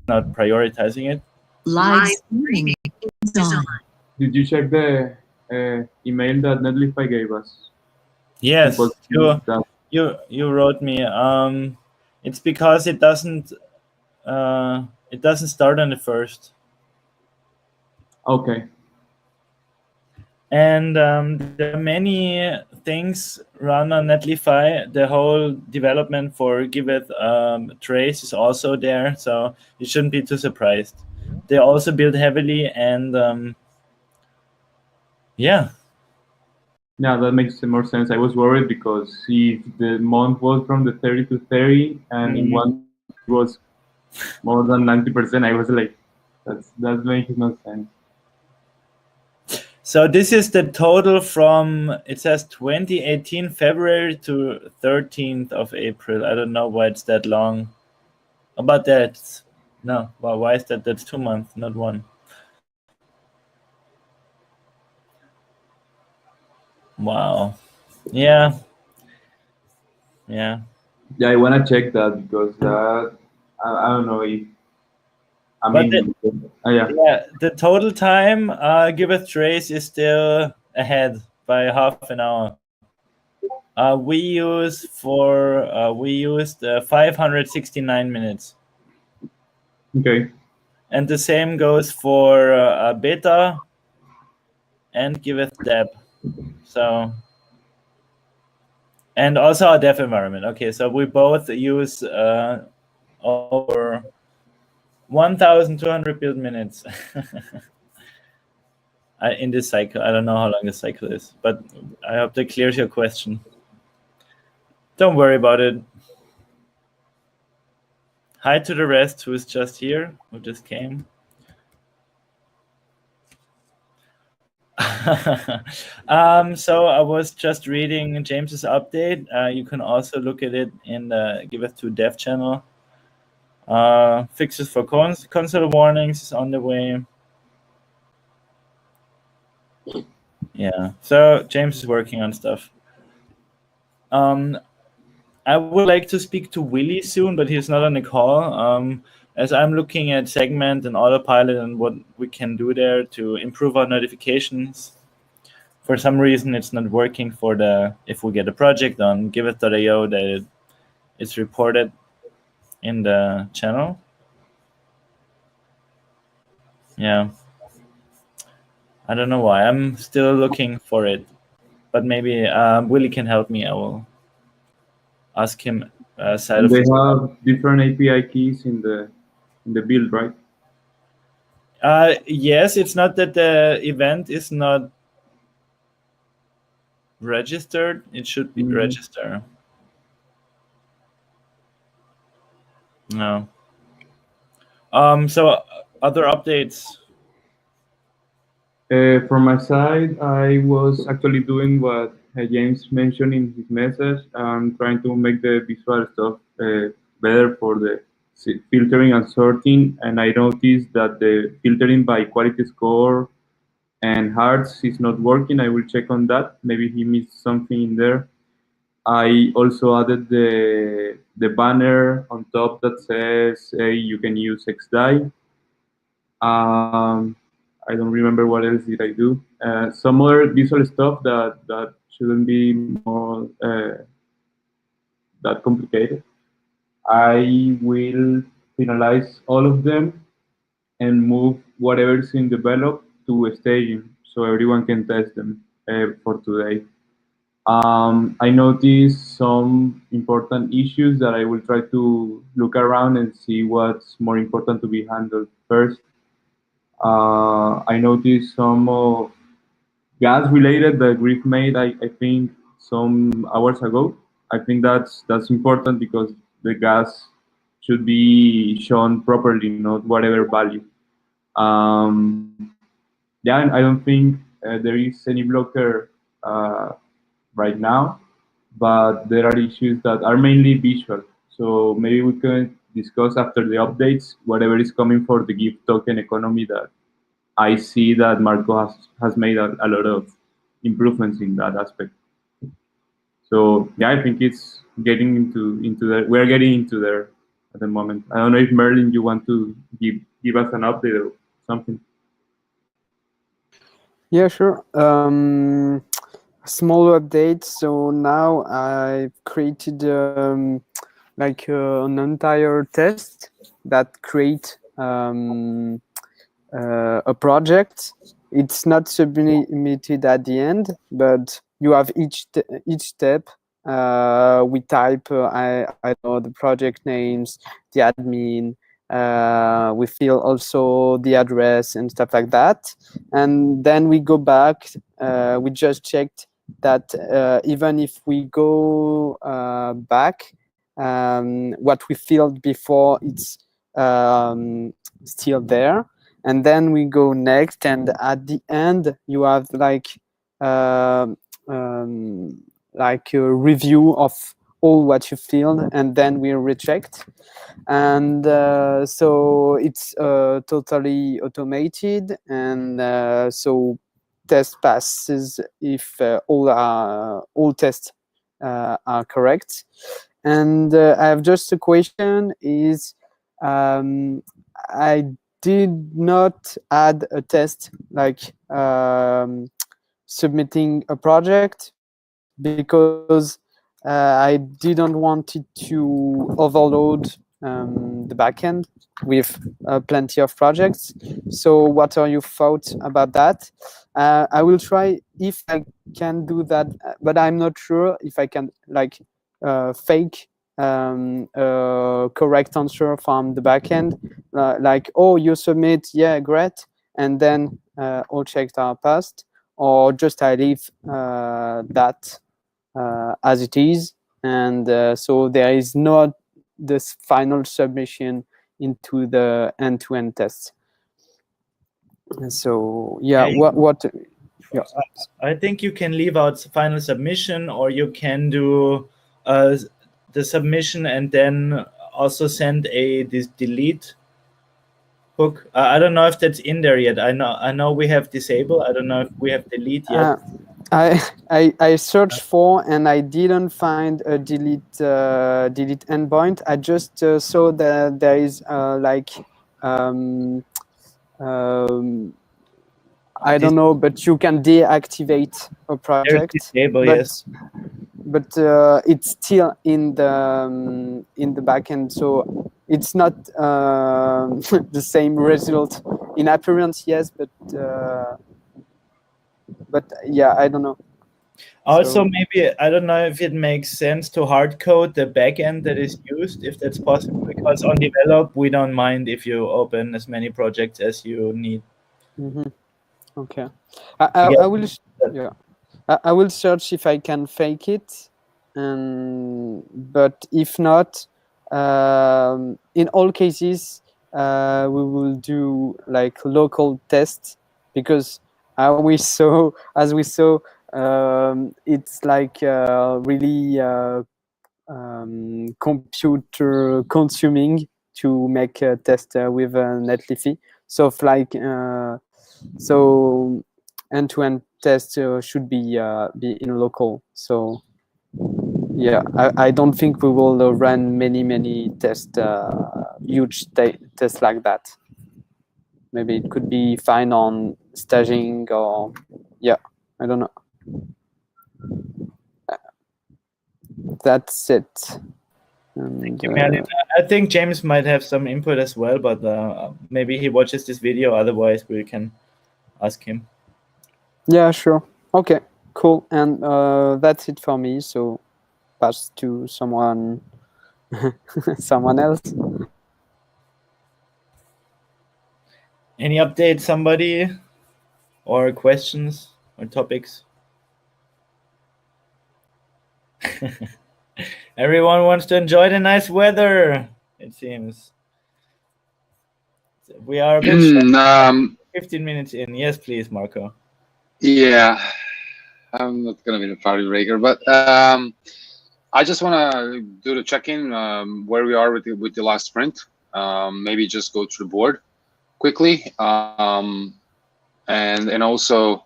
not prioritizing it. Live streaming is on. Did you check the email that Netlify gave us? Yes, Supposed to that. you wrote me. It's because it doesn't start on the first. Okay. And there are many things run on Netlify. The whole development for Giveth trace is also there, so you shouldn't be too surprised. They also build heavily, and yeah. Yeah, that makes more sense. I was worried because if the month was from the 30 to 30, and in one month it was more than 90%, I was like, that makes no sense. So this is the total from, it says 2018 February to 13th of April. I don't know why it's that long. About that, no. Well, why is that? That's 2 months, not one. Wow. Yeah. Yeah. Yeah, I wanna check that because I don't know if I But mean yeah. yeah, the total time Giveth trace is still ahead by half an hour. We used 569 minutes. Okay. And the same goes for beta and Giveth deb. So, and also our dev environment. Okay, so we both use over 1,200 build minutes in this cycle. I don't know how long the cycle is, but I hope that clears your question. Don't worry about it. Hi to the rest who's just here, who just came. So I was just reading James's update. You can also look at it in the Giveth 2 dev channel. Fixes for console warnings is on the way. Yeah, so James is working on stuff. I would like to speak to Willie soon, but he's not on the call. As I'm looking at Segment and Autopilot and what we can do there to improve our notifications. For some reason, it's not working for if we get a project on Giveth.io that it's reported in the channel. Yeah. I don't know why. I'm still looking for it. But maybe Willie can help me. I will ask him side And of they his. have different API keys in the build, right? Yes, it's not that the event is not registered. It should be registered. No. So other updates. From my side, I was actually doing what James mentioned in his message. I'm trying to make the visual stuff better for the filtering and sorting. And I noticed that the filtering by quality score and hearts is not working. I will check on that. Maybe he missed something in there. I also added the banner on top that says, hey, you can use XDAI. Um, I don't remember what else did I do. Some other visual stuff that shouldn't be more that complicated. I will finalize all of them and move whatever is in develop to staging so everyone can test them for today. I noticed some important issues that I will try to look around and see what's more important to be handled first. I noticed some of gas related that Griff made, I think, some hours ago. I think that's important because the gas should be shown properly, not whatever value. Yeah, and I don't think there is any blocker right now, but there are issues that are mainly visual. So maybe we can discuss after the updates whatever is coming for the gift token economy that I see that Marco has made a lot of improvements in that aspect. So yeah, I think it's getting into there. We're getting into there. at the moment. I don't know if Merlin, you want to give us an update or something. Yeah, sure. Small update. So now I've created like an entire test that create a project. It's not submitted at the end, but you have each step. We type I know the project names, the admin. We fill also the address and stuff like that, and then we go back. We just checked that even if we go back, what we filled before, it's still there. And then we go next, and at the end you have um, like a review of all what you filled, and then we rechecked. And so it's totally automated, and so test passes if all tests are correct. And I have just a question: is I did not add a test like submitting a project because I didn't want it to overload the backend with plenty of projects. So what are your thoughts about that? I will try if I can do that, but I'm not sure if I can like fake correct answer from the backend, like, oh, you submit, yeah, great, and then all checks are passed, or just I leave that as it is, and so there is not this final submission into the end-to-end test. And so yeah, what yeah. I think you can leave out final submission, or you can do the submission and then also send this delete hook. I don't know if that's in there yet. I know we have disable. I don't know if we have delete yet. I searched for, and I didn't find a delete endpoint. I just saw that there is like I don't know, but you can deactivate a project. Disable, but yes. but it's still in the backend, so it's not the same result in appearance. Yes, but yeah, I don't know. Also, So, maybe I don't know if it makes sense to hard code the backend that is used, if that's possible, because on develop we don't mind if you open as many projects as you need. okay, I will yeah. I will search if I can fake it, but if not, in all cases, we will do like local tests, because as we saw, it's like really computer consuming to make a test with Netlify. So if like so end-to-end test should be in local. So yeah, I don't think we will run many tests, huge tests like that. Maybe it could be fine on staging, or yeah, I don't know. That's it. And, I think James might have some input as well, but maybe he watches this video. Otherwise, we can ask him. yeah, sure. Okay, cool. And that's it for me. So pass to someone else. Any updates, somebody, or questions or topics? Everyone wants to enjoy the nice weather, it seems. We are a bit short, 15 minutes in. Yes, please, Marco. Yeah, I'm not going to be the party breaker, but I just want to do the check-in where we are with the last sprint. Maybe just go through the board quickly, and also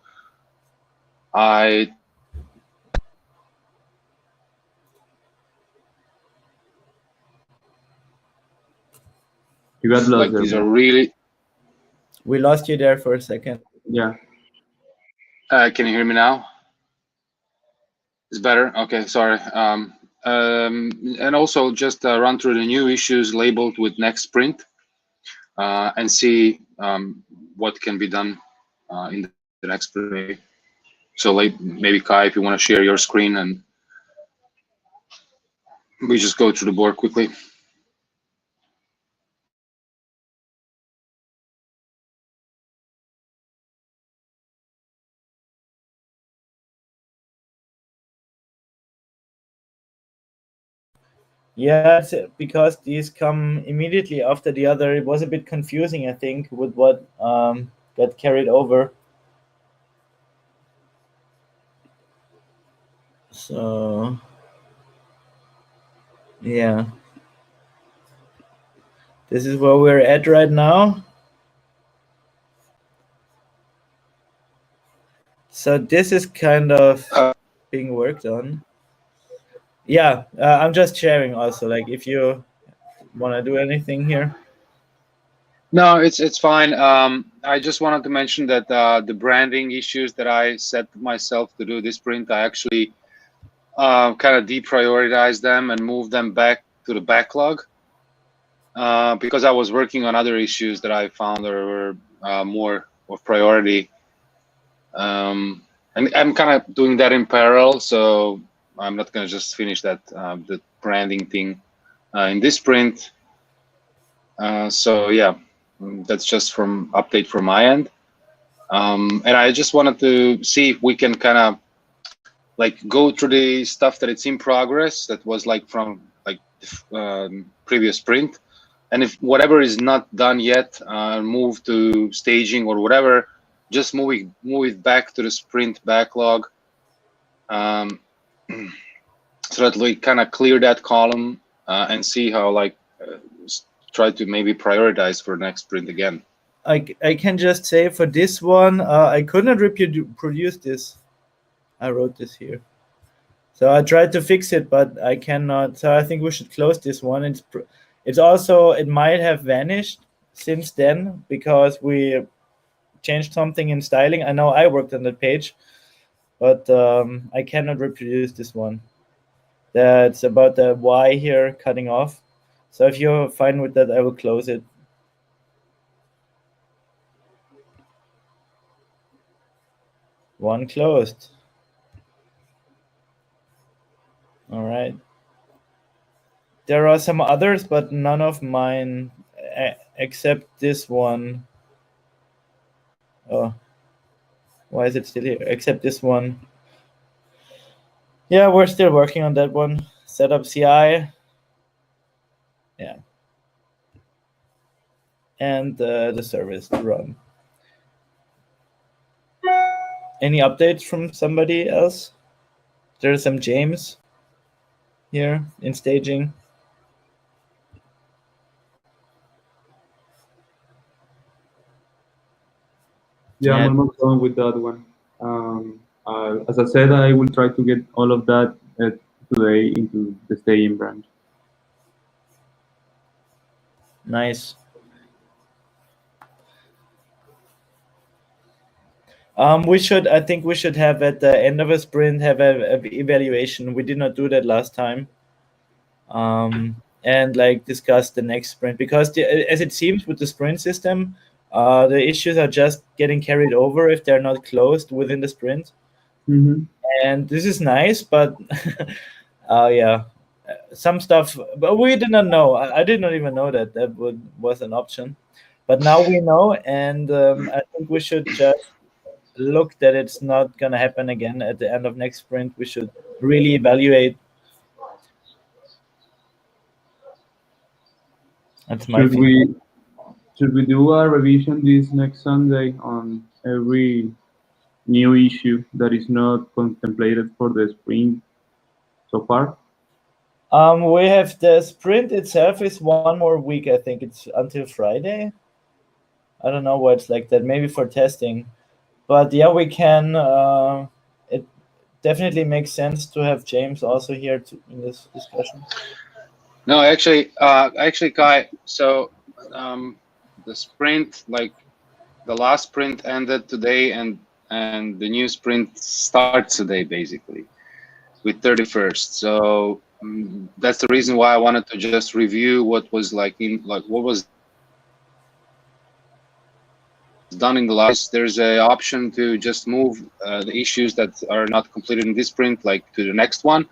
I You got lost Like there. these are Bro. really. We lost you there for a second. Yeah. Can you hear me now? It's better. Okay, sorry. And also just run through the new issues labeled with next sprint and see what can be done in the next sprint. Maybe. So, like maybe Kai, if you want to share your screen and we just go through the board quickly. Yeah, because these come immediately after the other. It was a bit confusing, I think, with what got carried over. So, yeah. This is where we're at right now. So this is kind of being worked on. Yeah, I'm just sharing also, like if you want to do anything here. No, it's fine. I just wanted to mention that the branding issues that I set myself to do this sprint, I actually kind of deprioritized them and moved them back to the backlog because I was working on other issues that I found were more of priority. And I'm kind of doing that in parallel, so I'm not going to just finish that the branding thing in this sprint. So yeah, that's just from update from my end. And I just wanted to see if we can kind of like go through the stuff that it's in progress that was like from like previous sprint, and if whatever is not done yet, move to staging or whatever, just move it back to the sprint backlog, so that we kind of clear that column and see how like try to maybe prioritize for next sprint again. I can just say for this one, I could not reproduce this. I wrote this here. So I tried to fix it, but I cannot. So I think we should close this one. It's also, it might have vanished since then because we changed something in styling. I know I worked on that page, but I cannot reproduce this one. That's about the Y here cutting off. So if you're fine with that, I will close it. One closed. All right. There are some others, but none of mine except this one. Oh, why is it still here? Except this one. Yeah, we're still working on that one. Setup CI. Yeah. And the service to run. Any updates from somebody else? There's some James here in staging. Yeah, Yeah. I'm almost done with that one. As I said, I will try to get all of that today into the staging branch. Nice. I think we should have at the end of a sprint have a evaluation. We did not do that last time. And like discuss the next sprint, because as it seems with the sprint system, the issues are just getting carried over if they're not closed within the sprint. Mm-hmm. And this is nice, but yeah, some stuff, but we did not know. I did not even know that was an option, but now we know, and I think we should just look that it's not going to happen again at the end of next sprint. We should really evaluate. That's my feeling. Should we do a revision this next Sunday on every new issue that is not contemplated for the sprint so far? We have the sprint itself is one more week. I think it's until Friday. I don't know why it's like that. Maybe for testing, but yeah, we can. It definitely makes sense to have James also here in this discussion. No, actually, Kai. So the sprint, like the last sprint ended today, and the new sprint starts today, basically, with 31st. So that's the reason why I wanted to just review what was what was done in the last. There's an option to just move the issues that are not completed in this sprint, like to the next one,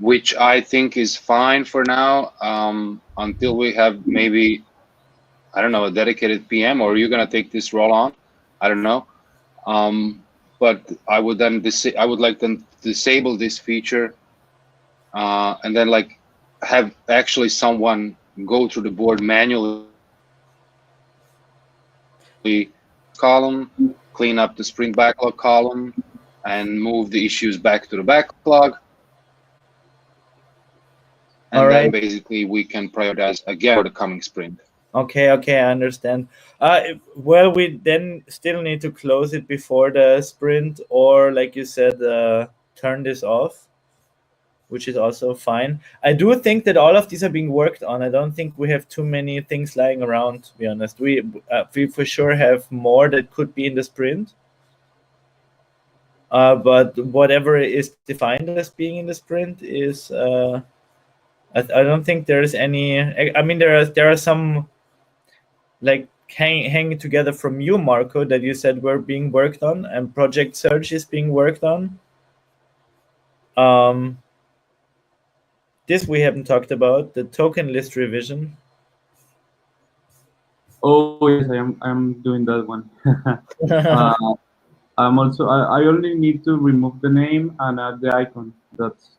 which I think is fine for now, until we have maybe, I don't know, a dedicated PM, or you're gonna take this role on. I don't know. But I would then I would like them to disable this feature, and then like have actually someone go through the board manually, column, clean up the sprint backlog column, and move the issues back to the backlog. And then basically we can prioritize again for the coming sprint. Okay, I understand. Well, we then still need to close it before the sprint, or like you said, turn this off, which is also fine. I do think that all of these are being worked on. I don't think we have too many things lying around, to be honest. We for sure have more that could be in the sprint. But whatever is defined as being in the sprint is, I don't think there's any. I mean, there are some like hanging together from you, Marco, that you said were being worked on, and Project Search is being worked on. This we haven't talked about, the token list revision. Oh yes, I'm doing that one. I'm also I only need to remove the name and add the icon. That's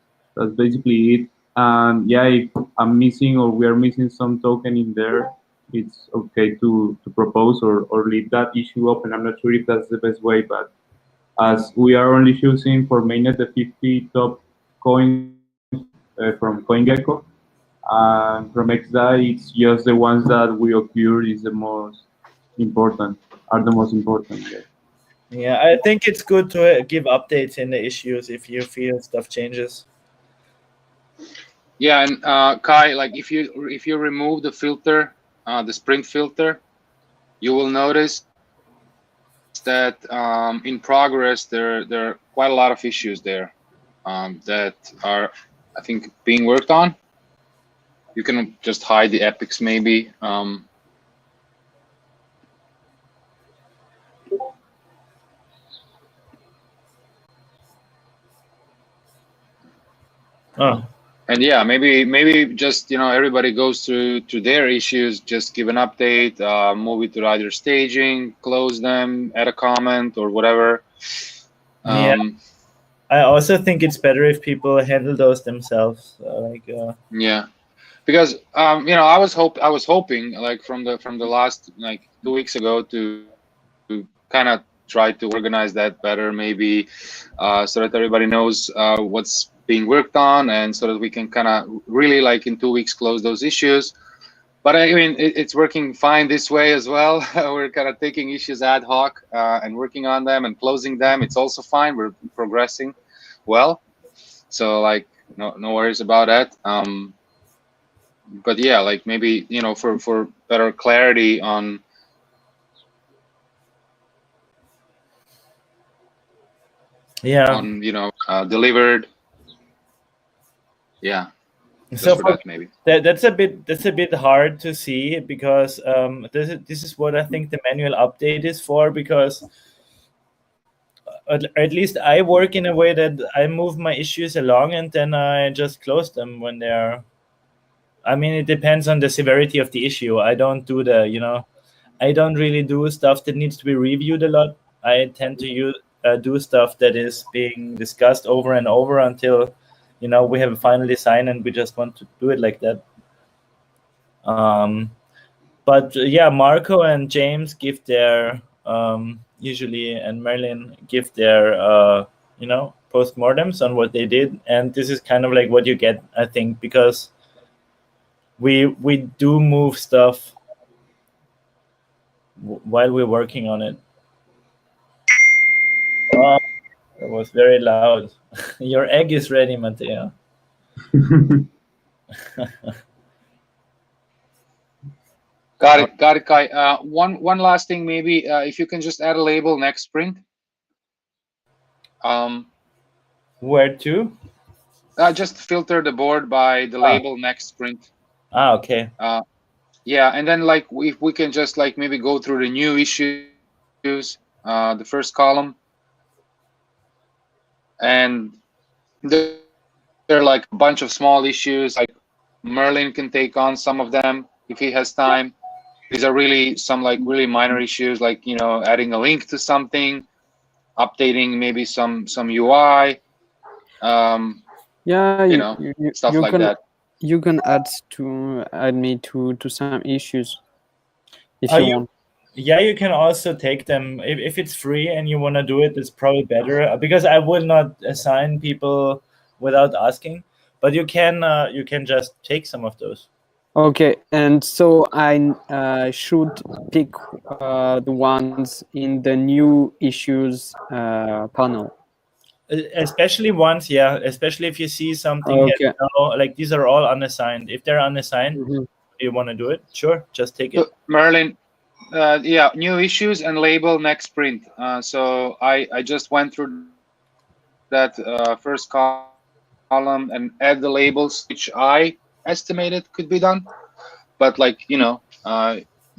basically it. And yeah, if I'm missing or we are missing some token in there, it's okay to propose or leave that issue open. I'm not sure if that's the best way, but as we are only choosing for mainnet the 50 top coins from CoinGecko, and from XDAI, it's just the ones that we occur is the most important, are the most important. Yeah. Yeah, I think it's good to give updates in the issues if you feel stuff changes. Yeah, and Kai, like if you remove the filter, the sprint filter, you will notice that in progress there are quite a lot of issues there that are, I think, being worked on. You can just hide the epics maybe. Oh. And yeah, maybe just, you know, everybody goes to their issues, just give an update, move it to either staging, close them, add a comment or whatever. Yeah, I also think it's better if people handle those themselves. Yeah, because you know, I was hoping like from the last like 2 weeks ago to kind of try to organize that better, maybe so that everybody knows what's being worked on, and so that we can kind of really like in 2 weeks close those issues. But I mean, it's working fine this way as well. We're kind of taking issues ad hoc and working on them and closing them. It's also fine. We're progressing well, so like no worries about that. But yeah, like maybe, you know, for better clarity on on, you know, delivered. Yeah. So for that, maybe that's a bit hard to see, because this is what I think the manual update is for, because at least I work in a way that I move my issues along and then I just close them when they're. I mean, it depends on the severity of the issue. I don't do I don't really do stuff that needs to be reviewed a lot. I tend to do stuff that is being discussed over and over until, we have a final design and we just want to do it like that. But yeah, Marco and James give their usually, and Merlin give their postmortems on what they did, and this is kind of like what you get, I think, because we do move stuff while we're working on it. Oh, that was very loud. Your egg is ready, Matteo. Got it, Kai. One last thing, maybe if you can just add a label next sprint. Where to? Just filter the board by the label next sprint. Okay. Yeah, and then like if we can just like maybe go through the new issues, the first column, and there are like a bunch of small issues. Like Merlin can take on some of them if he has time. These are really some like really minor issues, like adding a link to something, updating maybe some UI. Yeah, Stuff you like can that. you can add me to some issues if you want. Yeah, you can also take them if it's free and you want to do it. It's probably better because I will not assign people without asking. But you can just take some of those. Okay, and so I should pick the ones in the new issues panel. Especially once, yeah. Especially if you see something Okay. like these are all unassigned. If they're unassigned, Mhm. you want to do it? Sure, just take it. So, Merlin, yeah, new issues and label next sprint. So I just went through that first column and add the labels which I estimated could be done. But like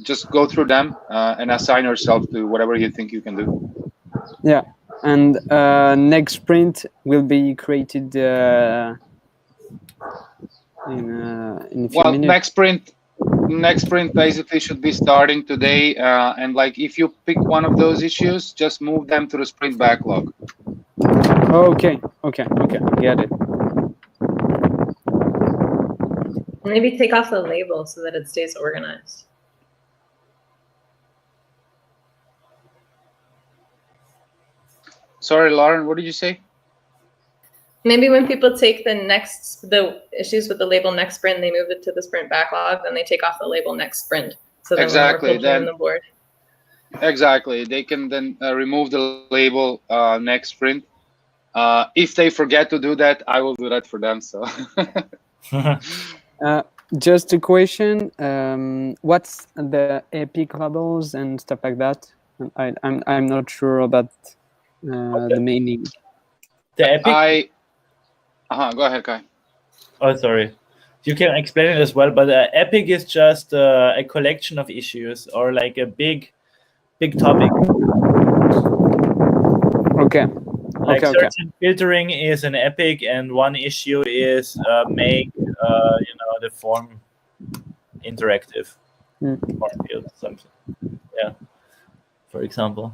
just go through them and assign yourself to whatever you think you can do. Yeah, and next sprint will be created in a few Well, minutes. next sprint basically should be starting today. And like if you pick one of those issues, just move them to the sprint backlog. Okay, get it. Maybe take off the label so that it stays organized. Sorry, Lauren, what did you say? Maybe when people take the issues with the label next sprint, they move it to the sprint backlog, then they take off the label next sprint. So then Exactly. when we're filtering the board. Exactly. They can then remove the label next sprint. If they forget to do that, I will do that for them. So. Just a question. What's the epic labels and stuff like that? I'm not sure about the meaning. The epic. Go ahead, Kai. Oh, sorry. You can explain it as well, but epic is just a collection of issues or like a big topic. Okay. Like certain filtering is an epic, and one issue is make the form interactive. Form field, something. Yeah. For example.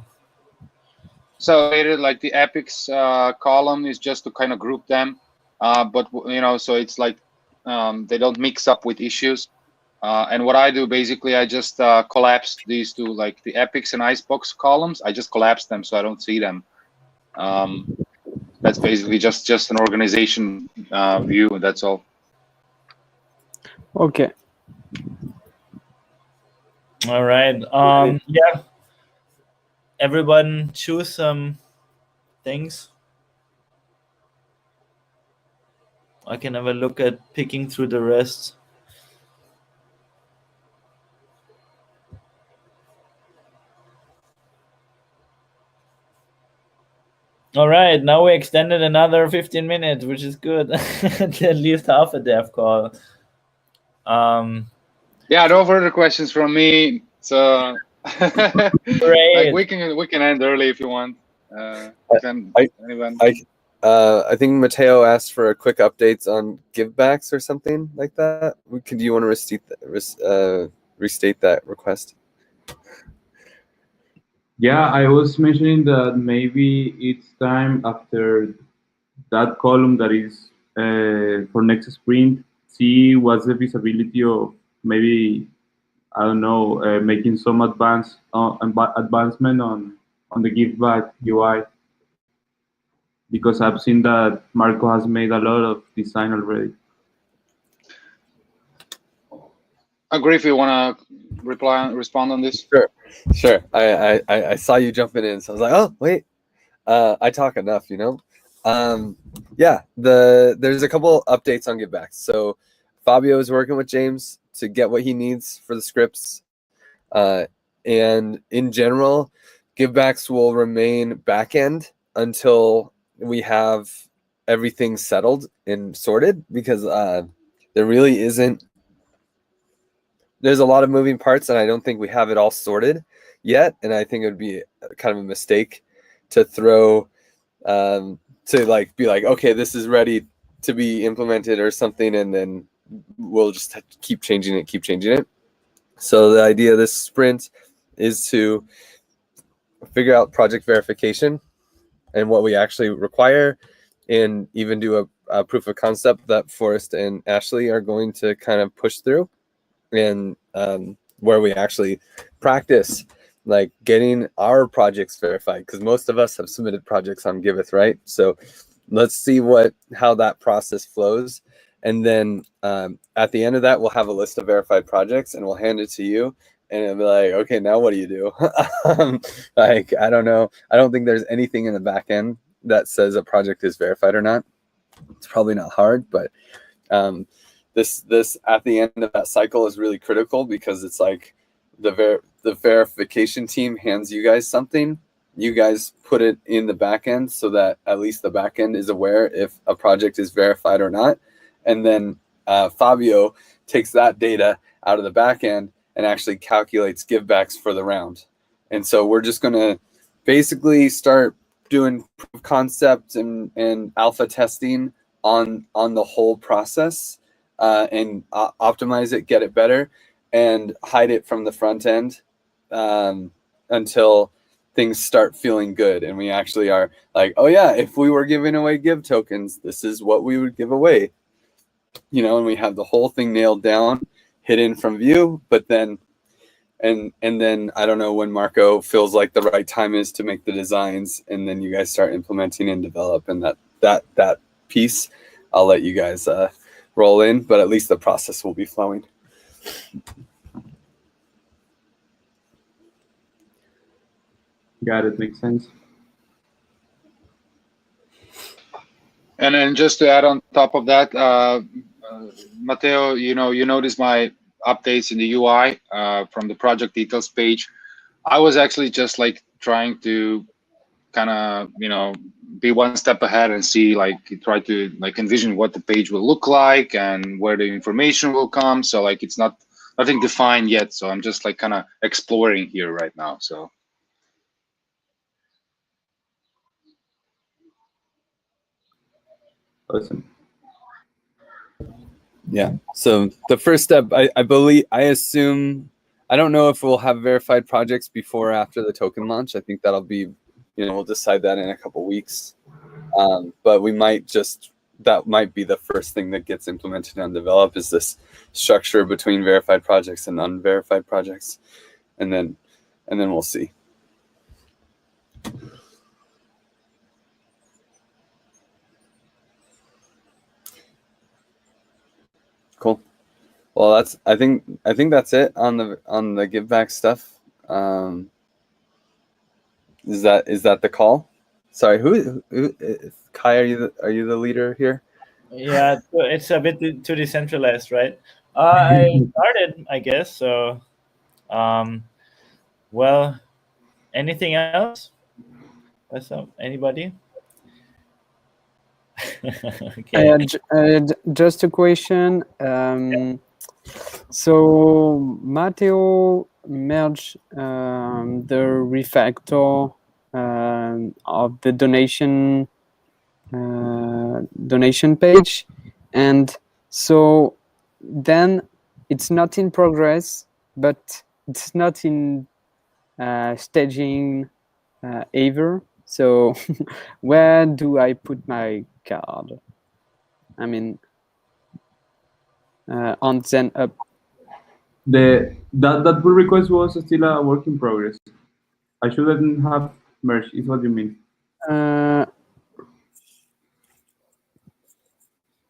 So like the epics column is just to kind of group them, but so it's like they don't mix up with issues. And what I do basically, I just collapse these two, like the epics and icebox columns. I just collapse them so I don't see them. That's basically just an organization view. That's all. Okay. All right. Yeah. Everyone choose some things. I can have a look at picking through the rest. All right, now we extended another 15 minutes, which is good. At least half a dev call. Yeah, no further questions from me. So like we can end early if you want. I think Matteo asked for a quick updates on givebacks or something like that. Do you want to restate that request? Yeah, I was mentioning that maybe it's time after that column that is for next sprint, see what's the visibility of maybe, I don't know, making some advancement on the giveback UI, because I've seen that Marco has made a lot of design already. Agree if you want to respond on this. Sure. I saw you jumping in, so I was like, oh wait, I talk enough, Yeah, there's a couple updates on givebacks. So Fabio is working with James to get what he needs for the scripts And in general, givebacks will remain backend until we have everything settled and sorted, because there really isn't. There's a lot of moving parts, and I don't think we have it all sorted yet. And I think it would be kind of a mistake to throw, to like be like, okay, this is ready to be implemented or something, and then we'll just keep changing it. So the idea of this sprint is to figure out project verification and what we actually require, and even do a proof of concept that Forrest and Ashley are going to kind of push through, and where we actually practice like getting our projects verified, because most of us have submitted projects on Giveth, right? So let's see how that process flows, and then at the end of that, we'll have a list of verified projects, and we'll hand it to you, and it'll be like, okay, now what do you do? Like, I don't know. I don't think there's anything in the back end that says a project is verified or not. It's probably not hard, but this at the end of that cycle is really critical, because it's like the verification team hands you guys something, you guys put it in the back end so that at least the back end is aware if a project is verified or not, and then Fabio takes that data out of the back end and actually calculates givebacks for the round. And so we're just going to basically start doing proof of concept and alpha testing on the whole process, and optimize it, get it better, and hide it from the front end until things start feeling good. And we actually are like, oh yeah, if we were giving away give tokens, this is what we would give away. And we have the whole thing nailed down, hidden from view, but then, and then I don't know when Marco feels like the right time is to make the designs, and then you guys start implementing and develop, and that piece, I'll let you guys roll in, but at least the process will be flowing. Got it. Makes sense. And then just to add on top of that, Matteo, you notice my updates in the UI from the project details page. I was actually just like trying to kind of, be one step ahead and see, try to envision what the page will look like and where the information will come. So it's nothing defined yet. So I'm just kind of exploring here right now. So. Awesome. Yeah. So the first step, I assume, I don't know if we'll have verified projects before or after the token launch. I think that'll be, we'll decide that in a couple weeks. But that might be the first thing that gets implemented and developed, is this structure between verified projects and unverified projects. And then we'll see. Cool. Well, I think that's it on the give back stuff. Is that the call? Sorry, who Kai, are you the leader here? Yeah, it's a bit too decentralized, right? I started, I guess. So, well, anything else? What's up? Anybody? Okay. Just a question. So Matteo merged the refactor of the donation page, and so then it's not in progress, but it's not in staging either. So where do I put my card? I mean, on Zen up. That pull request was still a work in progress. I shouldn't have merged, is what you mean.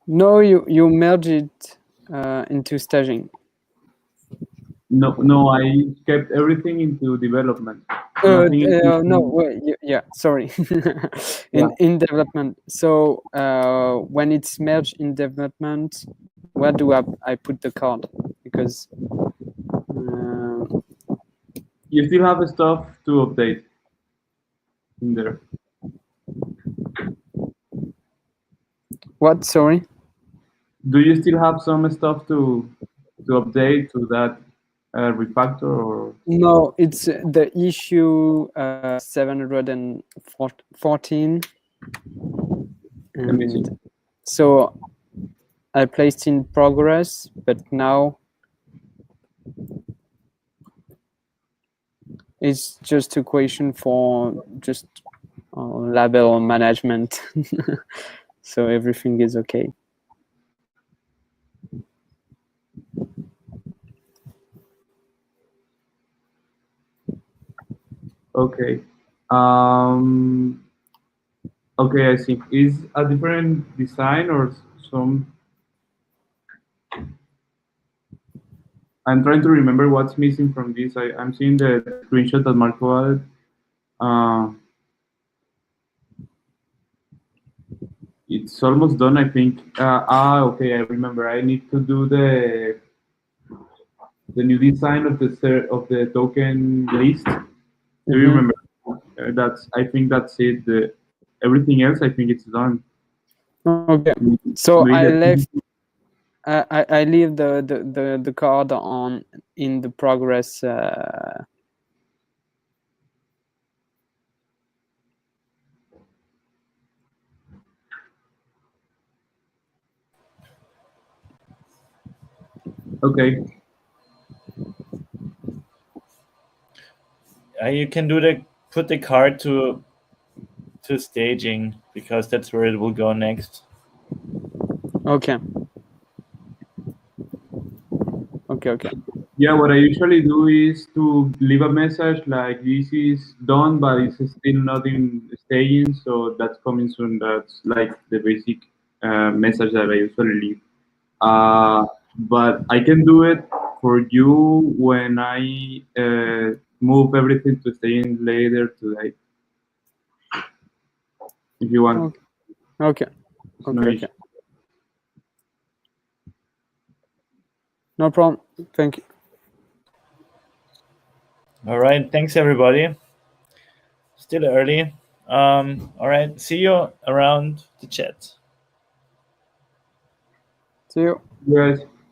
No, you merge it into staging. No, I kept everything into development. No, wait, yeah, sorry. In development. So when it's merged in development, where do I put the card? Because you still have stuff to update in there. What? Sorry. Do you still have some stuff to update to that refactor, or No, it's the issue 714. let me see. And so I placed in progress, but now it's just a question for just label management. So everything is okay. Okay. Okay, I think is a different design or some. I'm trying to remember what's missing from this. I'm seeing the screenshot that Marco had. It's almost done, I think. Okay, I remember. I need to do the new design of the token list. Do you remember? I think that's it. Everything else, I think it's done. Okay. So Doing I the- left. I leave the card on in the progress. Okay. You can put the card to staging, because that's where it will go next. Okay. Okay. Yeah, what I usually do is to leave a message like this is done, but it's still not in staging, so that's coming soon. That's like the basic message that I usually leave. But I can do it for you when I move everything to staging later today, if you want. Okay. No issue. No problem. Thank you. All right, thanks everybody. Still early. All right, see you around the chat. See you. Yes.